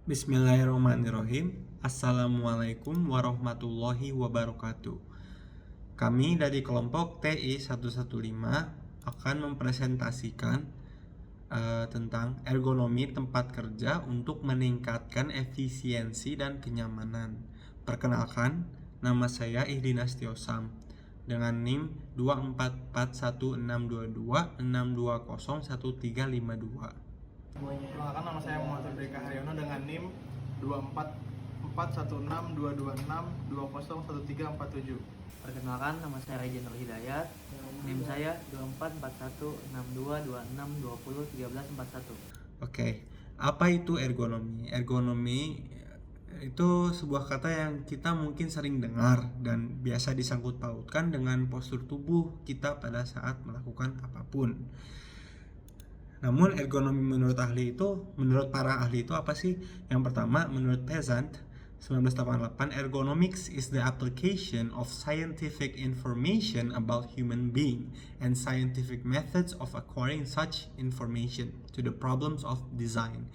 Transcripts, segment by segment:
Bismillahirrahmanirrahim. Assalamualaikum warahmatullahi wabarakatuh. Kami dari kelompok TI 115 akan mempresentasikan tentang ergonomi tempat kerja untuk meningkatkan efisiensi dan kenyamanan. Perkenalkan, nama saya Ihdinas Tiosam dengan NIM 244162262011352. Perkenalkan, nama saya Muhammad Fadrika Haryono dengan NIM 244162262011347. Perkenalkan, nama saya Rejen Nur Hidayat. NIM saya 24416226201341. Oke, apa itu ergonomi? Ergonomi itu sebuah kata yang kita mungkin sering dengar dan biasa disangkut pautkan dengan postur tubuh kita pada saat melakukan apapun. Namun ergonomi menurut para ahli itu apa sih? Yang pertama, menurut Peasant 1988, ergonomics is the application of scientific information about human being and scientific methods of acquiring such information to the problems of design.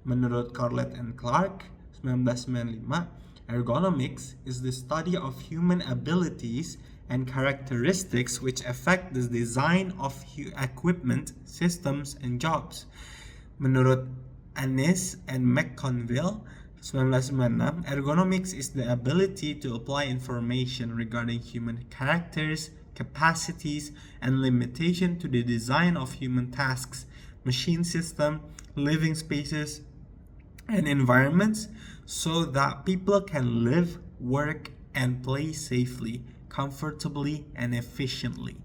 Menurut Corlett and Clark 1995, ergonomics is the study of human abilities and characteristics which affect the design of equipment, systems, and jobs. Menurut Annis and McConville 1996, ergonomics is the ability to apply information regarding human characters, capacities, and limitation to the design of human tasks, machine system, living spaces, and environments so that people can live, work, and play safely, comfortably, and efficiently.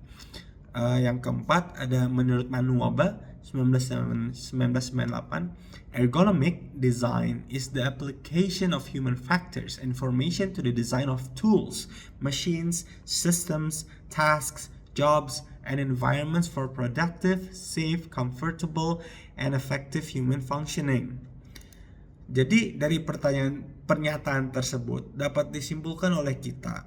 Yang keempat ada menurut Manuaba 1998, ergonomic design is the application of human factors information to the design of tools, machines, systems, tasks, jobs, and environments for productive, safe, comfortable, and effective human functioning. Jadi dari pernyataan tersebut dapat disimpulkan oleh kita,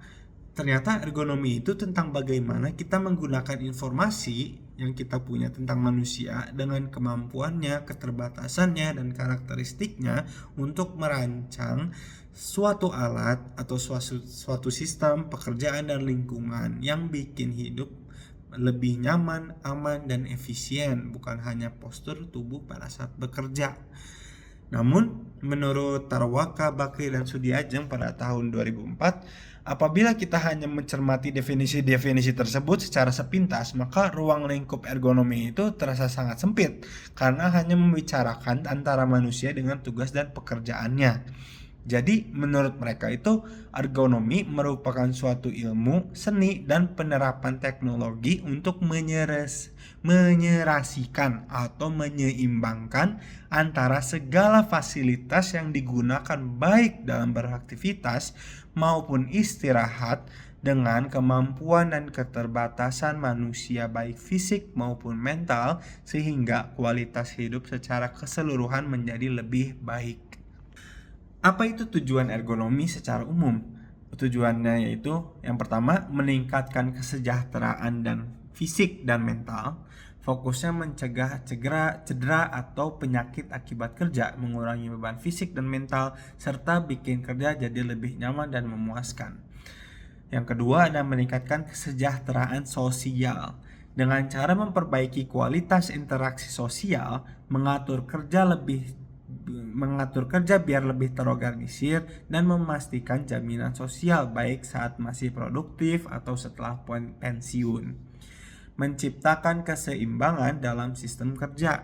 ternyata ergonomi itu tentang bagaimana kita menggunakan informasi yang kita punya tentang manusia dengan kemampuannya, keterbatasannya, dan karakteristiknya untuk merancang suatu alat atau suatu sistem pekerjaan dan lingkungan yang bikin hidup lebih nyaman, aman, dan efisien, bukan hanya postur tubuh pada saat bekerja. Namun, menurut Tarwaka, Bakri, dan Sudiajeng pada tahun 2004, apabila kita hanya mencermati definisi-definisi tersebut secara sepintas, maka ruang lingkup ergonomi itu terasa sangat sempit karena hanya membicarakan antara manusia dengan tugas dan pekerjaannya. Jadi menurut mereka itu ergonomi merupakan suatu ilmu, seni, dan penerapan teknologi untuk menyerasikan atau menyeimbangkan antara segala fasilitas yang digunakan baik dalam beraktivitas maupun istirahat dengan kemampuan dan keterbatasan manusia baik fisik maupun mental sehingga kualitas hidup secara keseluruhan menjadi lebih baik. Apa itu tujuan ergonomi secara umum? Tujuannya yaitu yang pertama, meningkatkan kesejahteraan dan fisik dan mental. Fokusnya mencegah cedera atau penyakit akibat kerja, mengurangi beban fisik dan mental, serta bikin kerja jadi lebih nyaman dan memuaskan. Yang kedua ada meningkatkan kesejahteraan sosial. Dengan cara memperbaiki kualitas interaksi sosial, mengatur kerja biar lebih terorganisir dan memastikan jaminan sosial baik saat masih produktif atau setelah pensiun. Menciptakan keseimbangan dalam sistem kerja,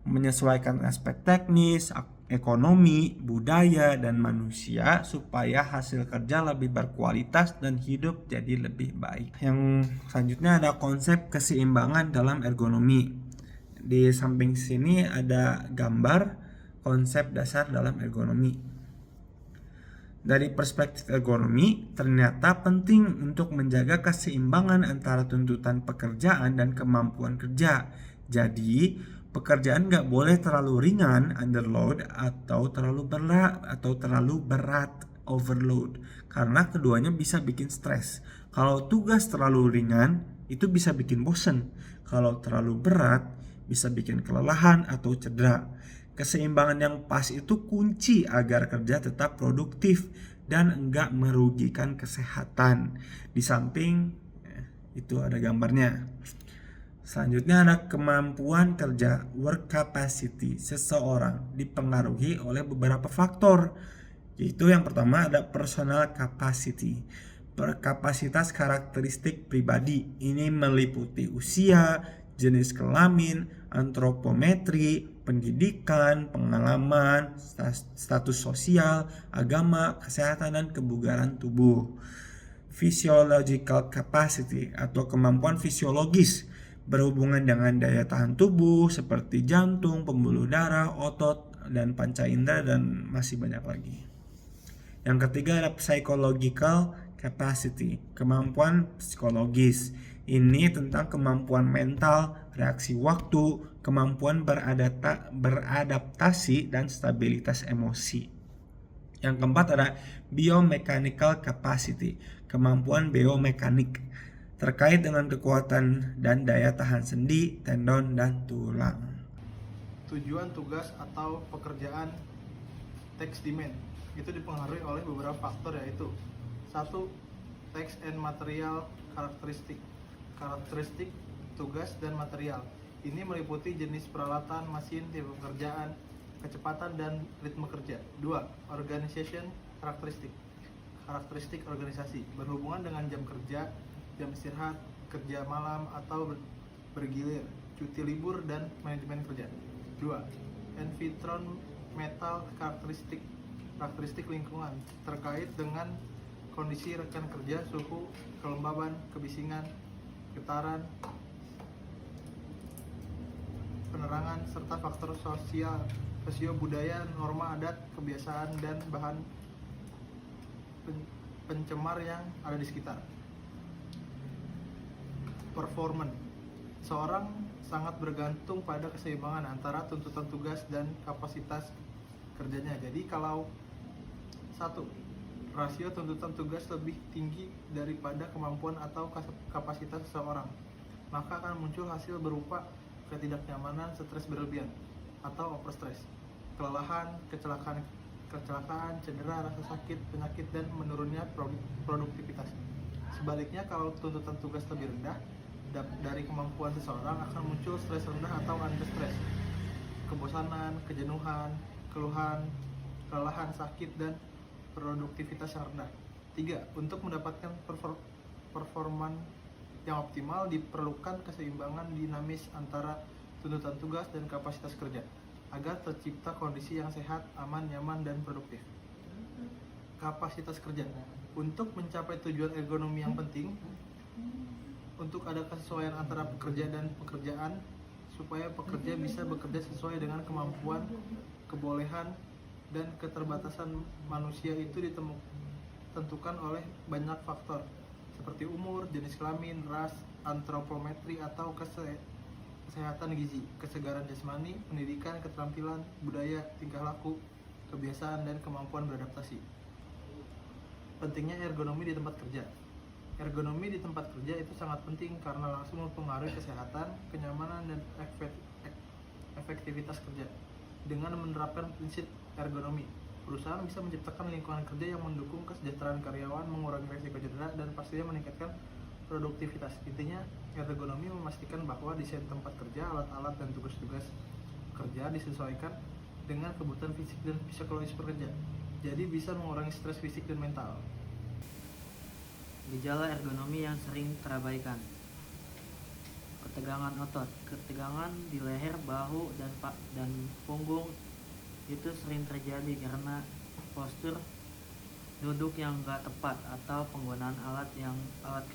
menyesuaikan aspek teknis, ekonomi, budaya, dan manusia supaya hasil kerja lebih berkualitas dan hidup jadi lebih baik. Yang selanjutnya ada konsep keseimbangan dalam ergonomi. Di samping sini ada gambar konsep dasar dalam ergonomi. Dari perspektif ergonomi, ternyata penting untuk menjaga keseimbangan antara tuntutan pekerjaan dan kemampuan kerja. Jadi, pekerjaan nggak boleh terlalu ringan, underload, atau terlalu berat, overload. Karena keduanya bisa bikin stres. Kalau tugas terlalu ringan, itu bisa bikin bosen. Kalau terlalu berat, bisa bikin kelelahan atau cedera. Keseimbangan yang pas itu kunci agar kerja tetap produktif dan enggak merugikan kesehatan. Di samping itu ada gambarnya. Selanjutnya ada kemampuan kerja, work capacity. Seseorang dipengaruhi oleh beberapa faktor, yaitu yang pertama ada personal capacity. Kapasitas karakteristik pribadi ini meliputi usia, jenis kelamin, antropometri, pendidikan, pengalaman, status sosial, agama, kesehatan, dan kebugaran tubuh. Physiological capacity atau kemampuan fisiologis berhubungan dengan daya tahan tubuh seperti jantung, pembuluh darah, otot, dan panca indera, dan masih banyak lagi. Yang ketiga ada psychological capacity, kemampuan psikologis. Ini tentang kemampuan mental, reaksi waktu, kemampuan beradaptasi, dan stabilitas emosi. Yang keempat ada biomechanical capacity, kemampuan biomekanik terkait dengan kekuatan dan daya tahan sendi, tendon, dan tulang. Tujuan tugas atau pekerjaan text demand itu dipengaruhi oleh beberapa faktor, yaitu 1. Text and material karakteristik tugas dan material. Ini meliputi jenis peralatan, mesin, tipe pekerjaan, kecepatan, dan ritme kerja. 2. Organization karakteristik organisasi berhubungan dengan jam kerja, jam istirahat, kerja malam atau bergilir, cuti libur, dan manajemen kerja. 2. Environmental karakteristik lingkungan terkait dengan kondisi rekan kerja, suhu, kelembaban, kebisingan, getaran, penerangan, serta faktor sosio budaya, norma adat, kebiasaan, dan bahan pencemar yang ada di sekitar. Performance. Seorang sangat bergantung pada keseimbangan antara tuntutan tugas dan kapasitas kerjanya. Jadi kalau 1. Rasio tuntutan tugas lebih tinggi daripada kemampuan atau kapasitas seseorang, maka akan muncul hasil berupa ketidaknyamanan, stres berlebihan atau overstress, kelelahan, kecelakaan, cedera, rasa sakit, penyakit, dan menurunnya produktivitas. Sebaliknya, kalau tuntutan tugas lebih rendah dari kemampuan seseorang, akan muncul stres rendah atau under-stress, kebosanan, kejenuhan, keluhan, kelelahan, sakit, dan produktivitas yang rendah. 3. Untuk mendapatkan performa yang optimal, diperlukan keseimbangan dinamis antara tuntutan tugas dan kapasitas kerja agar tercipta kondisi yang sehat, aman, nyaman, dan produktif. Kapasitas kerja. Untuk mencapai tujuan ergonomi yang penting, untuk ada kesesuaian antara pekerja dan pekerjaan, supaya pekerja bisa bekerja sesuai dengan kemampuan, kebolehan, dan keterbatasan manusia itu ditentukan oleh banyak faktor seperti umur, jenis kelamin, ras, antropometri atau kesehatan gizi, kesegaran jasmani, pendidikan, keterampilan, budaya, tingkah laku, kebiasaan, dan kemampuan beradaptasi. Pentingnya ergonomi di tempat kerja. Ergonomi di tempat kerja itu sangat penting karena langsung mempengaruhi kesehatan, kenyamanan, dan efektivitas kerja. Dengan menerapkan prinsip ergonomi, perusahaan bisa menciptakan lingkungan kerja yang mendukung kesejahteraan karyawan, mengurangi risiko cedera, dan pastinya meningkatkan produktivitas. Intinya, ergonomi memastikan bahwa desain tempat kerja, alat-alat, dan tugas-tugas kerja disesuaikan dengan kebutuhan fisik dan psikologis pekerja. Jadi bisa mengurangi stres fisik dan mental. Gejala ergonomi yang sering terabaikan. Ketegangan otot. Ketegangan di leher, bahu, dan punggung itu sering terjadi karena postur duduk yang enggak tepat atau penggunaan alat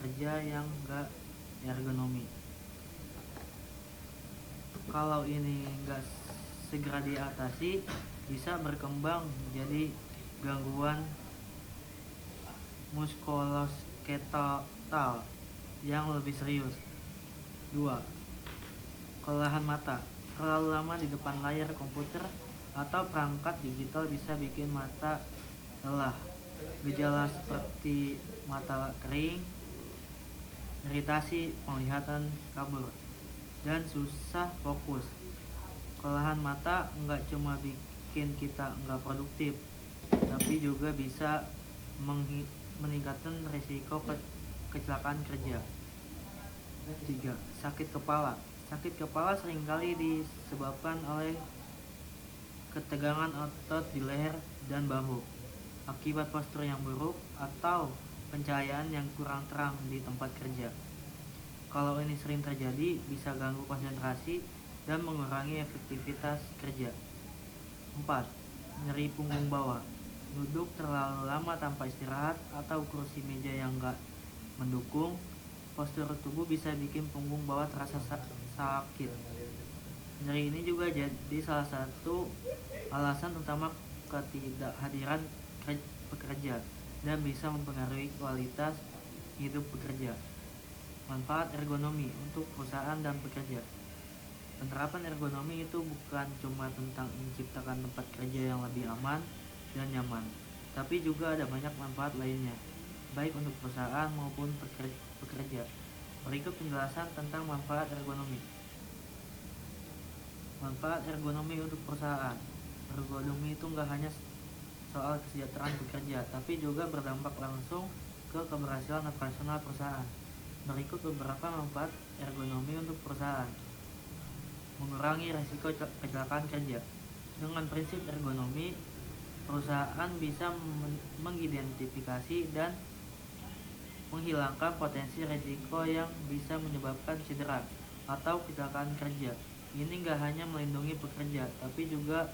kerja yang enggak ergonomi. Kalau ini enggak segera diatasi, bisa berkembang jadi gangguan muskuloskeletal yang lebih serius. 2. Kelelahan mata. Terlalu lama di depan layar komputer atau perangkat digital bisa bikin mata lelah. Gejala seperti mata kering, iritasi, penglihatan kabur, dan susah fokus. Kelelahan mata nggak cuma bikin kita nggak produktif, tapi juga bisa meningkatkan risiko kecelakaan kerja. 3. Sakit kepala. Sakit kepala seringkali disebabkan oleh ketegangan otot di leher dan bahu akibat postur yang buruk atau pencahayaan yang kurang terang di tempat kerja. Kalau ini sering terjadi, bisa ganggu konsentrasi dan mengurangi efektivitas kerja. 4. Nyeri punggung bawah. Duduk terlalu lama tanpa istirahat atau kursi meja yang enggak mendukung postur tubuh bisa bikin punggung bawah terasa sakit. Nyeri ini juga jadi salah satu alasan utama ketidakhadiran pekerja dan bisa mempengaruhi kualitas hidup pekerja. Manfaat ergonomi untuk perusahaan dan pekerja. Penerapan ergonomi itu bukan cuma tentang menciptakan tempat kerja yang lebih aman dan nyaman, tapi juga ada banyak manfaat lainnya, baik untuk perusahaan maupun pekerja. Berikut penjelasan tentang manfaat ergonomi. Manfaat ergonomi untuk perusahaan. Ergonomi itu nggak hanya soal kesejahteraan pekerja, tapi juga berdampak langsung ke keberhasilan operasional perusahaan. Berikut beberapa manfaat ergonomi untuk perusahaan. Mengurangi risiko kecelakaan kerja. Dengan prinsip ergonomi, perusahaan bisa mengidentifikasi dan menghilangkan potensi risiko yang bisa menyebabkan cedera atau kecelakaan kerja. Ini nggak hanya melindungi pekerja, tapi juga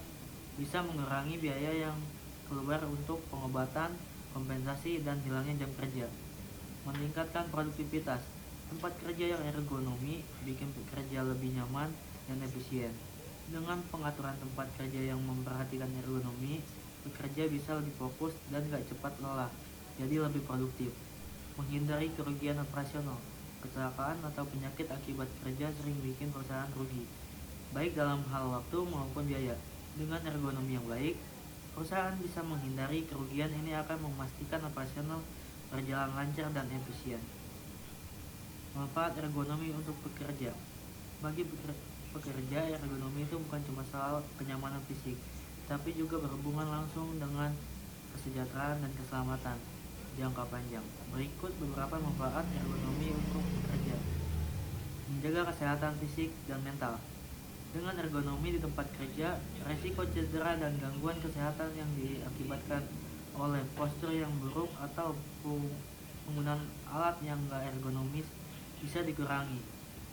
bisa mengurangi biaya yang keluar untuk pengobatan, kompensasi, dan hilangnya jam kerja. Meningkatkan produktivitas. Tempat kerja yang ergonomi bikin pekerja lebih nyaman dan efisien. Dengan pengaturan tempat kerja yang memperhatikan ergonomi, pekerja bisa lebih fokus dan gak cepat lelah, jadi lebih produktif. Menghindari kerugian operasional. Kecelakaan atau penyakit akibat kerja sering bikin perusahaan rugi, baik dalam hal waktu maupun biaya. Dengan ergonomi yang baik, perusahaan bisa menghindari kerugian. Ini akan memastikan operasional berjalan lancar dan efisien. Manfaat ergonomi untuk pekerja. Bagi pekerja, ergonomi itu bukan cuma soal kenyamanan fisik, tapi juga berhubungan langsung dengan kesejahteraan dan keselamatan jangka panjang. Berikut beberapa manfaat ergonomi untuk pekerja. Menjaga kesehatan fisik dan mental. Dengan ergonomi di tempat kerja, resiko cedera dan gangguan kesehatan yang diakibatkan oleh postur yang buruk atau penggunaan alat yang gak ergonomis bisa dikurangi.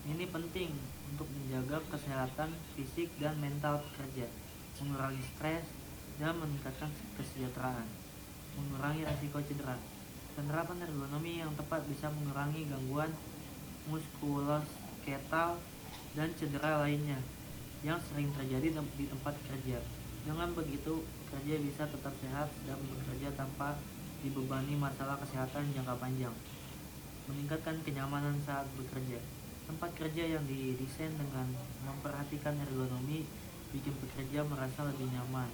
Ini penting untuk menjaga kesehatan fisik dan mental pekerja, mengurangi stres, dan meningkatkan kesejahteraan. Mengurangi risiko cedera. Penerapan ergonomi yang tepat bisa mengurangi gangguan muskuloskeletal dan cedera lainnya yang sering terjadi di tempat kerja. Dengan begitu, pekerja bisa tetap sehat dan bekerja tanpa dibebani masalah kesehatan jangka panjang. Meningkatkan kenyamanan saat bekerja. Tempat kerja yang didesain dengan memperhatikan ergonomi bikin pekerja merasa lebih nyaman.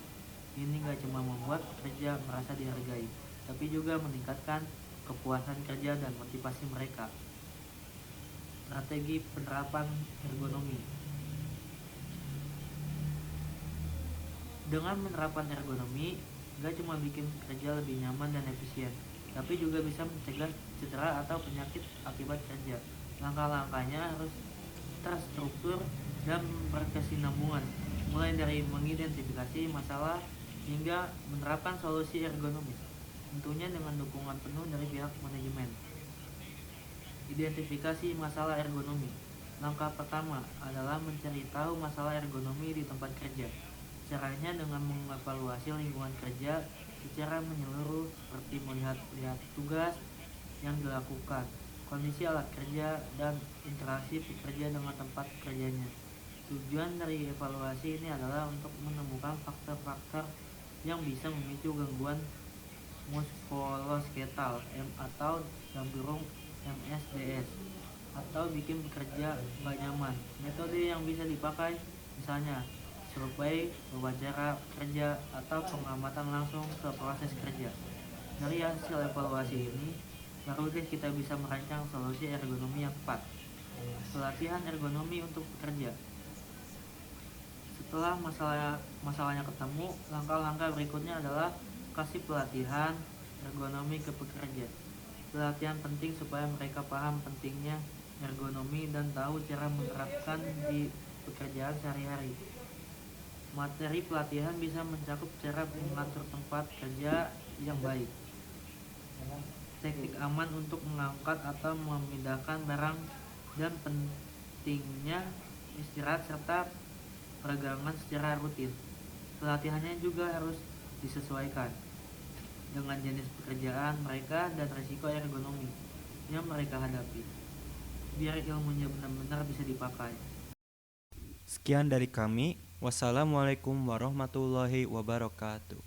Ini gak cuma membuat pekerja merasa dihargai, tapi juga meningkatkan kepuasan kerja dan motivasi mereka. Strategi penerapan ergonomi. Dengan menerapkan ergonomi, gak cuma bikin pekerja lebih nyaman dan efisien, tapi juga bisa mencegah cedera atau penyakit akibat kerja. Langkah-langkahnya harus terstruktur dan berkesinambungan, mulai dari mengidentifikasi masalah hingga menerapkan solusi ergonomis, tentunya dengan dukungan penuh dari pihak manajemen. Identifikasi masalah ergonomi. Langkah pertama adalah mencari tahu masalah ergonomi di tempat kerja. Caranya dengan mengevaluasi lingkungan kerja secara menyeluruh, seperti melihat tugas yang dilakukan, kondisi alat kerja, dan interaksi pekerja dengan tempat kerjanya. Tujuan dari evaluasi ini adalah untuk menemukan faktor-faktor yang bisa memicu gangguan muskuloskeletal atau MSDS atau bikin pekerja gak nyaman. Metode yang bisa dipakai misalnya survei, wawancara kerja, atau pengamatan langsung ke proses kerja. Dari hasil evaluasi ini, baru deh kita bisa merancang solusi ergonomi yang tepat. Pelatihan ergonomi untuk pekerja. Setelah masalahnya ketemu, langkah-langkah berikutnya adalah kasih pelatihan ergonomi ke pekerja. Pelatihan penting supaya mereka paham pentingnya ergonomi dan tahu cara menerapkan di pekerjaan sehari-hari. Materi pelatihan bisa mencakup cara mengatur tempat kerja yang baik, teknik aman untuk mengangkat atau memindahkan barang, dan pentingnya istirahat serta peregangan secara rutin. Pelatihannya juga harus disesuaikan dengan jenis pekerjaan mereka dan risiko ergonomi yang mereka hadapi, biar ilmunya benar-benar bisa dipakai. Sekian dari kami. Wassalamualaikum warahmatullahi wabarakatuh.